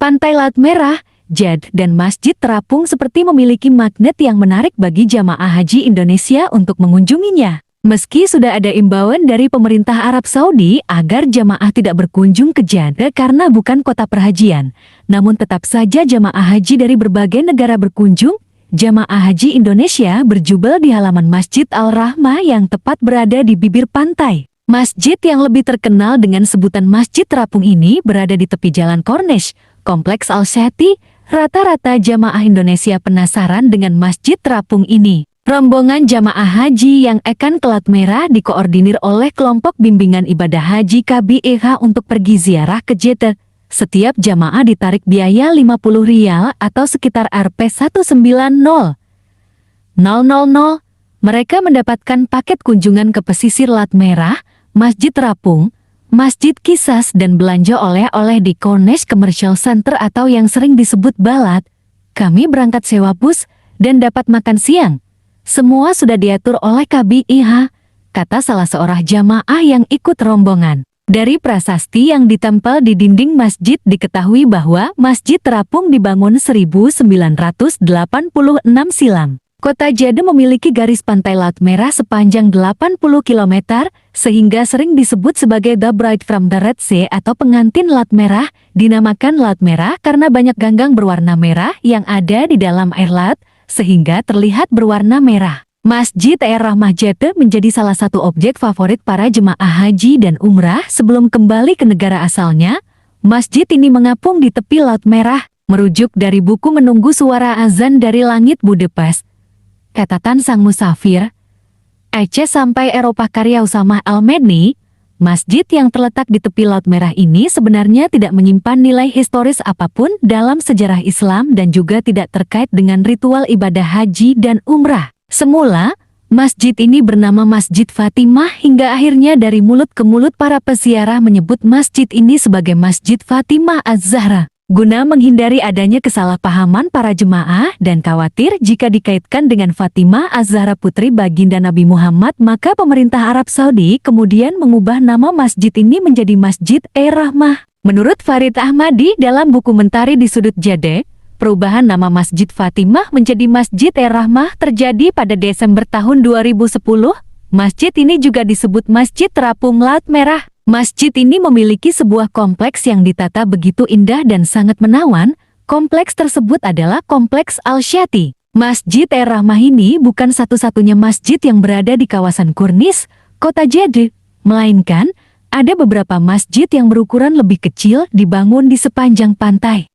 Pantai Laut Merah, Jeddah dan Masjid Terapung seperti memiliki magnet yang menarik bagi jamaah haji Indonesia untuk mengunjunginya. Meski sudah ada imbauan dari pemerintah Arab Saudi agar jamaah tidak berkunjung ke Jeddah karena bukan kota perhajian, namun tetap saja jamaah haji dari berbagai negara berkunjung. Jamaah haji Indonesia berjubel di halaman Masjid Al-Rahmah yang tepat berada di bibir pantai. Masjid yang lebih terkenal dengan sebutan Masjid Terapung ini berada di tepi Jalan Corniche, Kompleks Al-Shati. Rata-rata jamaah Indonesia penasaran dengan Masjid Terapung ini. Rombongan jamaah haji yang akan ke Laut Merah dikoordinir oleh kelompok bimbingan ibadah haji KBIH untuk pergi ziarah ke Jeddah. Setiap jamaah ditarik biaya Rp50 atau sekitar Rp190.000. Mereka mendapatkan paket kunjungan ke pesisir Laut Merah, Masjid Terapung, Masjid Qisas dan belanja oleh-oleh di Corniche Commercial Center atau yang sering disebut Balat. Kami berangkat sewa bus dan dapat makan siang. Semua sudah diatur oleh KBIH, kata salah seorang jamaah yang ikut rombongan. Dari prasasti yang ditempel di dinding masjid diketahui bahwa Masjid Terapung dibangun 1986 silam. Kota Jeddah memiliki garis pantai Laut Merah sepanjang 80 km, sehingga sering disebut sebagai The Bride from the Red Sea atau pengantin Laut Merah. Dinamakan Laut Merah karena banyak ganggang berwarna merah yang ada di dalam air laut, sehingga terlihat berwarna merah. Masjid Ar-Rahmah Jeddah menjadi salah satu objek favorit para jemaah haji dan umrah sebelum kembali ke negara asalnya. Masjid ini mengapung di tepi Laut Merah, merujuk dari buku Menunggu Suara Azan dari Langit Budapest. Catatan Sang Musafir, Aceh sampai Eropa karya Usamah Al-Medni. Masjid yang terletak di tepi Laut Merah ini sebenarnya tidak menyimpan nilai historis apapun dalam sejarah Islam dan juga tidak terkait dengan ritual ibadah haji dan umrah. Semula, masjid ini bernama Masjid Fatimah hingga akhirnya dari mulut ke mulut para peziarah menyebut masjid ini sebagai Masjid Fatimah Az-Zahra. Guna menghindari adanya kesalahpahaman para jemaah dan khawatir jika dikaitkan dengan Fatimah Az-Zahra putri baginda Nabi Muhammad, maka pemerintah Arab Saudi kemudian mengubah nama masjid ini menjadi Masjid Ar-Rahmah. Menurut Farid Ahmadi dalam buku Mentari di Sudut Jeddah, perubahan nama Masjid Fatimah menjadi Masjid Ar-Rahmah terjadi pada Desember tahun 2010. Masjid ini juga disebut Masjid Terapung Laut Merah. Masjid ini memiliki sebuah kompleks yang ditata begitu indah dan sangat menawan. Kompleks tersebut adalah Kompleks Al-Shati. Masjid Ar-Rahmah ini bukan satu-satunya masjid yang berada di kawasan Corniche, kota Jeddah, melainkan ada beberapa masjid yang berukuran lebih kecil dibangun di sepanjang pantai.